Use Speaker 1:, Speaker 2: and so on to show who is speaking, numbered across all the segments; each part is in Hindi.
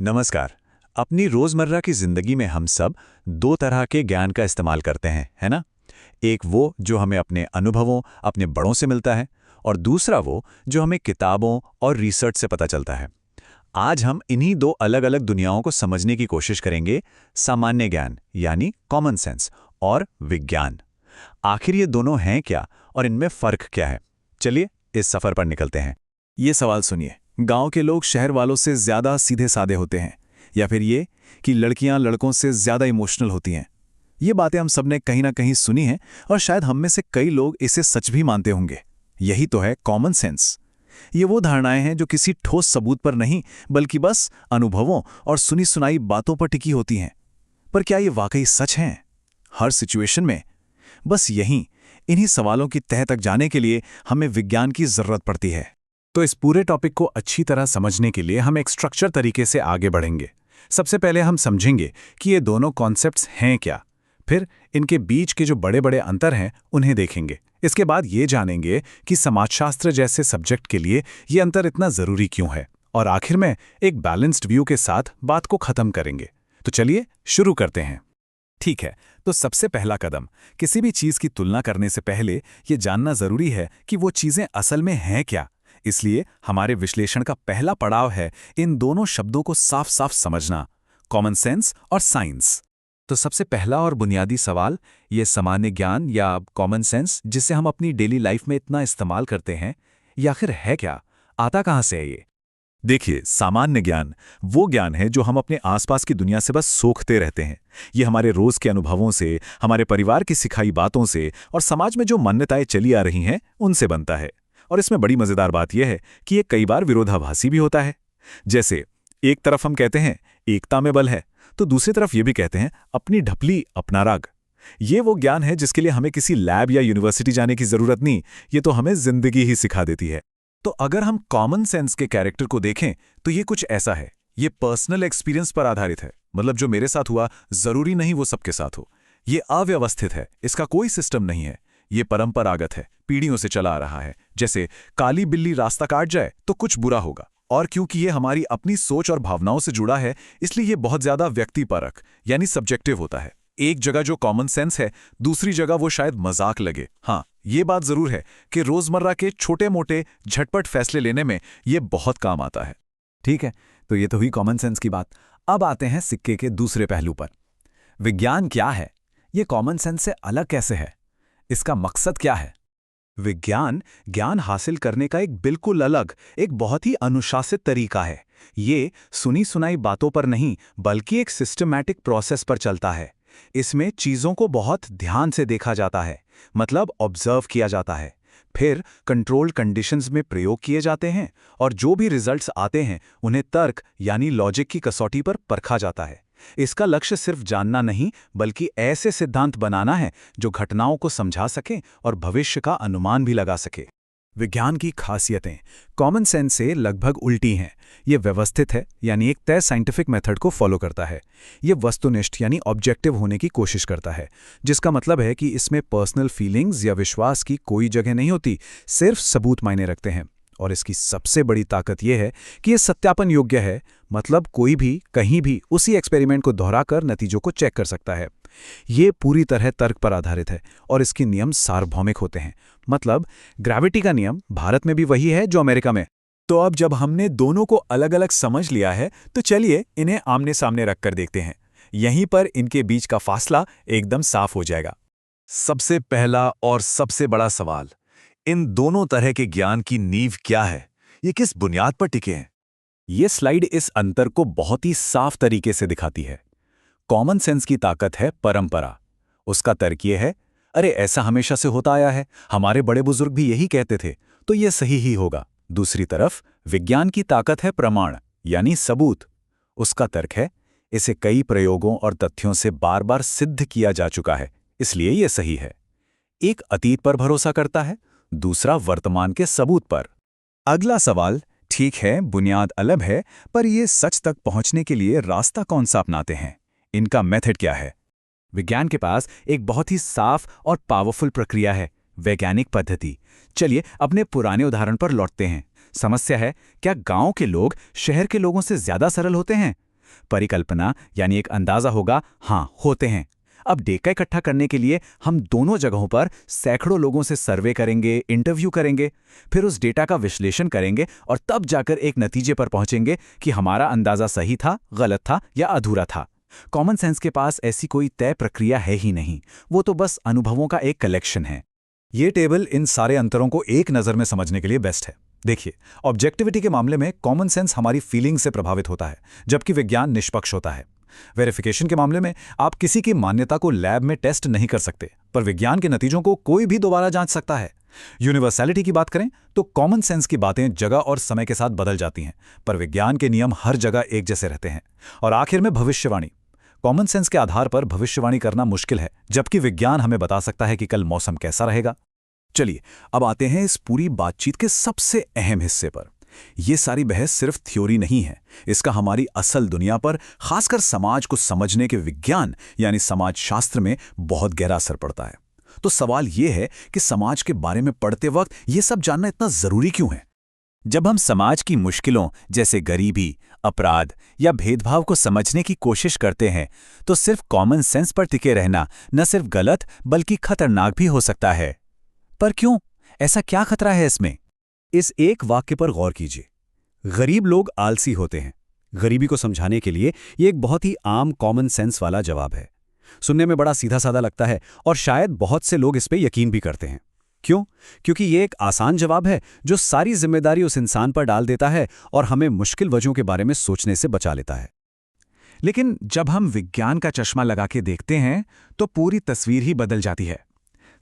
Speaker 1: नमस्कार। अपनी रोजमर्रा की जिंदगी में हम सब दो तरह के ज्ञान का इस्तेमाल करते हैं, है ना? एक वो जो हमें अपने अनुभवों, अपने बड़ों से मिलता है, और दूसरा वो जो हमें किताबों और रिसर्च से पता चलता है। आज हम इन्हीं दो अलग-अलग दुनियाओं को समझने की कोशिश करेंगे, सामान्य ज्ञान यानी कॉमन सेंस और विज्ञान। आखिर ये दोनों हैं क्या और इनमें फर्क क्या है? चलिए इस सफर पर निकलते हैं।
Speaker 2: ये सवाल सुनिए। गांव के लोग शहर वालों से ज्यादा सीधे साधे होते हैं, या फिर ये कि लड़कियां लड़कों से ज्यादा इमोशनल होती हैं। ये बातें हम सबने कहीं ना कहीं सुनी हैं, और शायद हम में से कई लोग इसे सच भी मानते होंगे। यही तो है कॉमन सेंस। ये वो धारणाएं हैं जो किसी ठोस सबूत पर नहीं, बल्कि बस अनुभवों और सुनी सुनाई बातों पर टिकी होती हैं। पर क्या ये वाकई सच हैं हर सिचुएशन में? बस इन्हीं सवालों की तह तक जाने के लिए हमें विज्ञान की जरूरत पड़ती है। तो इस पूरे टॉपिक को अच्छी तरह समझने के लिए हम एक स्ट्रक्चर तरीके से आगे बढ़ेंगे। सबसे पहले हम समझेंगे कि ये दोनों कॉन्सेप्ट्स हैं क्या। फिर इनके बीच के जो बड़े बड़े अंतर हैं उन्हें देखेंगे। इसके बाद ये जानेंगे कि समाजशास्त्र जैसे सब्जेक्ट के लिए ये अंतर इतना ज़रूरी क्यों है। और आखिर में एक बैलेंस्ड व्यू के साथ बात को ख़त्म करेंगे। तो चलिए शुरू करते हैं। ठीक है, तो सबसे पहला कदम, किसी भी चीज़ की तुलना करने से पहले ये जानना ज़रूरी है कि वो चीज़ें असल में हैं क्या। इसलिए हमारे विश्लेषण का पहला पड़ाव है इन दोनों शब्दों को साफ साफ समझना, कॉमन सेंस और साइंस। तो सबसे पहला और बुनियादी सवाल, ये सामान्य ज्ञान या कॉमन सेंस जिसे हम अपनी डेली लाइफ में इतना इस्तेमाल करते हैं, ये आखिर है क्या? आता कहाँ से है ये?
Speaker 1: देखिए, सामान्य ज्ञान वो ज्ञान है जो हम अपने आसपास की दुनिया से बस सोखते रहते हैं। ये हमारे रोज के अनुभवों से, हमारे परिवार की सिखाई बातों से और समाज में जो मान्यताएं चली आ रही हैं उनसे बनता है। और इसमें बड़ी मजेदार बात यह है कि ये कई बार विरोधाभासी भी होता है। जैसे एक तरफ हम कहते हैं एकता में बल है, तो दूसरी तरफ ये भी कहते हैं अपनी ढपली अपना राग। ये वो ज्ञान है जिसके लिए हमें किसी लैब या यूनिवर्सिटी जाने की जरूरत नहीं, ये तो हमें जिंदगी ही सिखा देती है। तो अगर हम कॉमन सेंस के कैरेक्टर को देखें तो ये कुछ ऐसा है। ये पर्सनल एक्सपीरियंस पर आधारित है, मतलब जो मेरे साथ हुआ जरूरी नहीं वो सबके साथ हो। ये अव्यवस्थित है, इसका कोई सिस्टम नहीं है। ये परंपरागत है, पीढ़ियों से चला आ रहा है। जैसे काली बिल्ली रास्ता काट जाए तो कुछ बुरा होगा, और क्योंकि ये हमारी अपनी सोच और भावनाओं से जुड़ा है, इसलिए ये बहुत ज्यादा व्यक्तिपरक यानी सब्जेक्टिव होता है। एक जगह जो कॉमन सेंस है, दूसरी जगह वो शायद मजाक लगे। हाँ, ये बात जरूर है कि रोजमर्रा के छोटे मोटे झटपट फैसले लेने में ये बहुत काम आता है।
Speaker 2: ठीक है, तो ये तो हुई कॉमन सेंस की बात। अब आते हैं सिक्के के दूसरे पहलू पर। विज्ञान क्या है? ये कॉमन सेंस से अलग कैसे है? इसका मकसद क्या है?
Speaker 1: विज्ञान ज्ञान हासिल करने का एक बिल्कुल अलग, एक बहुत ही अनुशासित तरीका है। ये सुनी सुनाई बातों पर नहीं, बल्कि एक सिस्टमैटिक प्रोसेस पर चलता है। इसमें चीज़ों को बहुत ध्यान से देखा जाता है, मतलब ऑब्जर्व किया जाता है। फिर कंट्रोल कंडीशंस में प्रयोग किए जाते हैं, और जो भी रिजल्ट्स आते हैं उन्हें तर्क यानी लॉजिक की कसौटी पर परखा जाता है। इसका लक्ष्य सिर्फ जानना नहीं, बल्कि ऐसे सिद्धांत बनाना है जो घटनाओं को समझा सके और भविष्य का अनुमान भी लगा सके।
Speaker 2: विज्ञान की खासियतें कॉमन सेंस से लगभग उल्टी हैं। ये व्यवस्थित है, यानी एक तय साइंटिफिक मेथड को फॉलो करता है। ये वस्तुनिष्ठ यानी ऑब्जेक्टिव होने की कोशिश करता है, जिसका मतलब है कि इसमें पर्सनल फीलिंग्स या विश्वास की कोई जगह नहीं होती, सिर्फ सबूत मायने रखते हैं। और इसकी सबसे बड़ी ताकत यह है कि यह सत्यापन योग्य है, मतलब कोई भी कहीं भी उसी एक्सपेरिमेंट को दोहराकर नतीजों को चेक कर सकता है। ये पूरी तरह तर्क पर आधारित है, और इसके नियम सार्वभौमिक होते हैं। मतलब ग्रेविटी का नियम भारत में भी वही है जो अमेरिका में।
Speaker 1: तो अब जब हमने दोनों को अलग अलग समझ लिया है, तो चलिए इन्हें आमने सामने रखकर देखते हैं। यहीं पर इनके बीच का फासला एकदम साफ हो जाएगा। सबसे पहला और सबसे बड़ा सवाल, इन दोनों तरह के ज्ञान की नींव क्या है? ये किस बुनियाद पर टिके हैं?
Speaker 2: ये स्लाइड इस अंतर को बहुत ही साफ तरीके से दिखाती है। कॉमन सेंस की ताकत है परंपरा। उसका तर्क ये है, अरे ऐसा हमेशा से होता आया है, हमारे बड़े बुजुर्ग भी यही कहते थे, तो ये सही ही होगा। दूसरी तरफ विज्ञान की ताकत है प्रमाण यानी सबूत। उसका तर्क है, इसे कई प्रयोगों और तथ्यों से बार बार सिद्ध किया जा चुका है, इसलिए ये सही है। एक अतीत पर भरोसा करता है, दूसरा वर्तमान के सबूत पर।
Speaker 1: अगला सवाल, ठीक है बुनियाद अलग है, पर ये सच तक पहुंचने के लिए रास्ता कौन सा अपनाते हैं? इनका मेथड क्या है?
Speaker 2: विज्ञान के पास एक बहुत ही साफ और पावरफुल प्रक्रिया है, वैज्ञानिक पद्धति। चलिए अपने पुराने उदाहरण पर लौटते हैं। समस्या है, क्या गांव के लोग शहर के लोगों से ज्यादा सरल होते हैं? परिकल्पना यानी एक अंदाजा होगा, हाँ होते हैं। अब डेटा इकट्ठा करने के लिए हम दोनों जगहों पर सैकड़ों लोगों से सर्वे करेंगे, इंटरव्यू करेंगे, फिर उस डेटा का विश्लेषण करेंगे और तब जाकर एक नतीजे पर पहुंचेंगे कि हमारा अंदाजा सही था, गलत था या अधूरा था। कॉमन सेंस के पास ऐसी कोई तय प्रक्रिया है ही नहीं, वो तो बस अनुभवों का एक कलेक्शन है।
Speaker 1: ये टेबल इन सारे अंतरों को एक नज़र में समझने के लिए बेस्ट है। देखिए, ऑब्जेक्टिविटी के मामले में कॉमन सेंस हमारी फीलिंग से प्रभावित होता है, जबकि विज्ञान निष्पक्ष होता है। वेरिफिकेशन के मामले में आप किसी की मान्यता को लैब में टेस्ट नहीं कर सकते, पर विज्ञान के नतीजों को कोई भी दोबारा जांच सकता है। यूनिवर्सैलिटी की बात करें तो कॉमन सेंस की बातें जगह और समय के साथ बदल जाती हैं, पर विज्ञान के नियम हर जगह एक जैसे रहते हैं। और आखिर में भविष्यवाणी। कॉमन सेंस के आधार पर भविष्यवाणी करना मुश्किल है, जबकि विज्ञान हमें बता सकता है कि कल मौसम कैसा रहेगा। चलिए अब आते हैं इस पूरी बातचीत के सबसे अहम हिस्से पर। ये सारी बहस सिर्फ थ्योरी नहीं है, इसका हमारी असल दुनिया पर, खासकर समाज को समझने के विज्ञान यानी समाजशास्त्र में बहुत गहरा असर पड़ता है। तो सवाल ये है कि समाज के बारे में पढ़ते वक्त ये सब जानना इतना जरूरी क्यों है?
Speaker 2: जब हम समाज की मुश्किलों जैसे गरीबी, अपराध या भेदभाव को समझने की कोशिश करते हैं, तो सिर्फ कॉमन सेंस पर टिके रहना न सिर्फ गलत बल्कि खतरनाक भी हो सकता है। पर क्यों? ऐसा क्या खतरा है इसमें?
Speaker 1: इस एक वाक्य पर गौर कीजिए। गरीब लोग आलसी होते हैं। गरीबी को समझाने के लिए ये एक बहुत ही आम कॉमन सेंस वाला जवाब है। सुनने में बड़ा सीधा साधा लगता है और शायद बहुत से लोग इस पे यकीन भी करते हैं। क्यों? क्योंकि ये एक आसान जवाब है जो सारी जिम्मेदारी उस इंसान पर डाल देता है और हमें मुश्किल वजहों के बारे में सोचने से बचा लेता है।
Speaker 2: लेकिन जब हम विज्ञान का चश्मा लगा के देखते हैं तो पूरी तस्वीर ही बदल जाती है।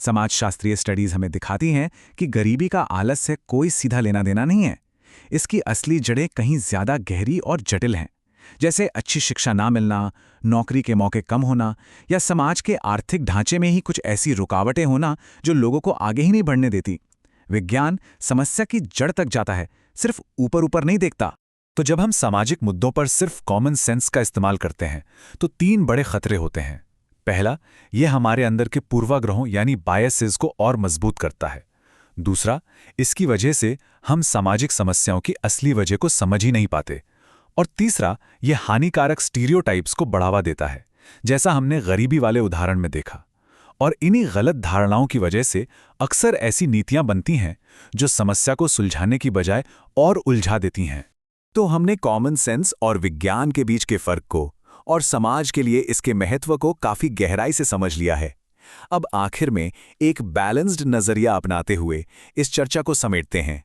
Speaker 2: समाजशास्त्रीय स्टडीज हमें दिखाती हैं कि गरीबी का आलस से कोई सीधा लेना देना नहीं है। इसकी असली जड़ें कहीं ज्यादा गहरी और जटिल हैं, जैसे अच्छी शिक्षा ना मिलना, नौकरी के मौके कम होना या समाज के आर्थिक ढांचे में ही कुछ ऐसी रुकावटें होना जो लोगों को आगे ही नहीं बढ़ने देती। विज्ञान समस्या की जड़ तक जाता है, सिर्फ ऊपर ऊपर नहीं देखता।
Speaker 1: तो जब हम सामाजिक मुद्दों पर सिर्फ कॉमन सेंस का इस्तेमाल करते हैं तो 3 बड़े खतरे होते हैं। पहला, यह हमारे अंदर के पूर्वाग्रहों यानी बायसेस को और मजबूत करता है। दूसरा, इसकी वजह से हम सामाजिक समस्याओं की असली वजह को समझ ही नहीं पाते। और तीसरा, यह हानिकारक स्टीरियोटाइप्स को बढ़ावा देता है, जैसा हमने गरीबी वाले उदाहरण में देखा। और इन्हीं गलत धारणाओं की वजह से अक्सर ऐसी नीतियां बनती हैं जो समस्या को सुलझाने की बजाय और उलझा देती हैं। तो हमने कॉमन सेंस और विज्ञान के बीच के फर्क को और समाज के लिए इसके महत्व को काफी गहराई से समझ लिया है। अब आखिर में एक बैलेंस्ड नजरिया अपनाते हुए इस चर्चा को समेटते हैं।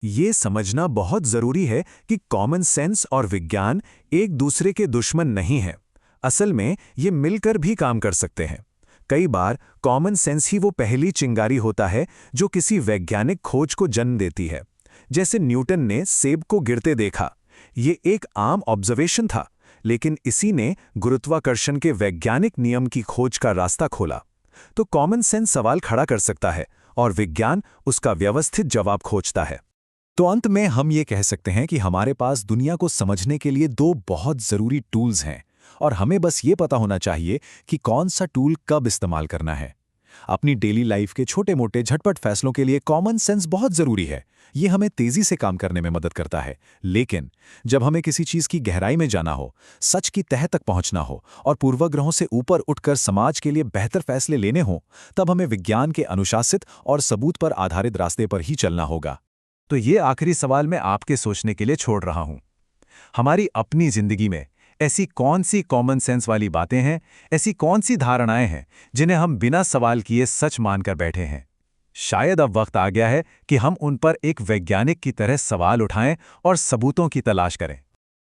Speaker 1: ये समझना बहुत जरूरी है कि कॉमन सेंस और विज्ञान एक दूसरे के दुश्मन नहीं हैं। असल में ये मिलकर भी काम कर सकते हैं। कई बार कॉमन सेंस ही वो पहली चिंगारी होता है जो किसी वैज्ञानिक खोज को जन्म देती है। जैसे न्यूटन ने सेब को गिरते देखा, ये एक आम ऑब्जर्वेशन था, लेकिन इसी ने गुरुत्वाकर्षण के वैज्ञानिक नियम की खोज का रास्ता खोला। तो कॉमन सेंस सवाल खड़ा कर सकता है और विज्ञान उसका व्यवस्थित जवाब खोजता है। तो अंत में हम ये कह सकते हैं कि हमारे पास दुनिया को समझने के लिए 2 बहुत जरूरी टूल्स हैं और हमें बस ये पता होना चाहिए कि कौन सा टूल कब इस्तेमाल करना है। अपनी डेली लाइफ के छोटे मोटे झटपट फैसलों के लिए कॉमन सेंस बहुत जरूरी है। ये हमें तेजी से काम करने में मदद करता है, लेकिन जब हमें किसी चीज की गहराई में जाना हो, सच की तह तक पहुंचना हो और पूर्वाग्रहों से ऊपर उठकर समाज के लिए बेहतर फैसले लेने हो, तब हमें विज्ञान के अनुशासित और सबूत पर आधारित रास्ते पर ही चलना होगा। तो ये आखिरी सवाल मैं आपके सोचने के लिए छोड़ रहा हूं। हमारी अपनी जिंदगी में ऐसी कौन सी कॉमन सेंस वाली बातें हैं, ऐसी कौन सी धारणाएं हैं जिन्हें हम बिना सवाल किए सच मानकर बैठे हैं? शायद अब वक्त आ गया है कि हम उन पर एक वैज्ञानिक की तरह सवाल उठाएं और सबूतों की तलाश करें।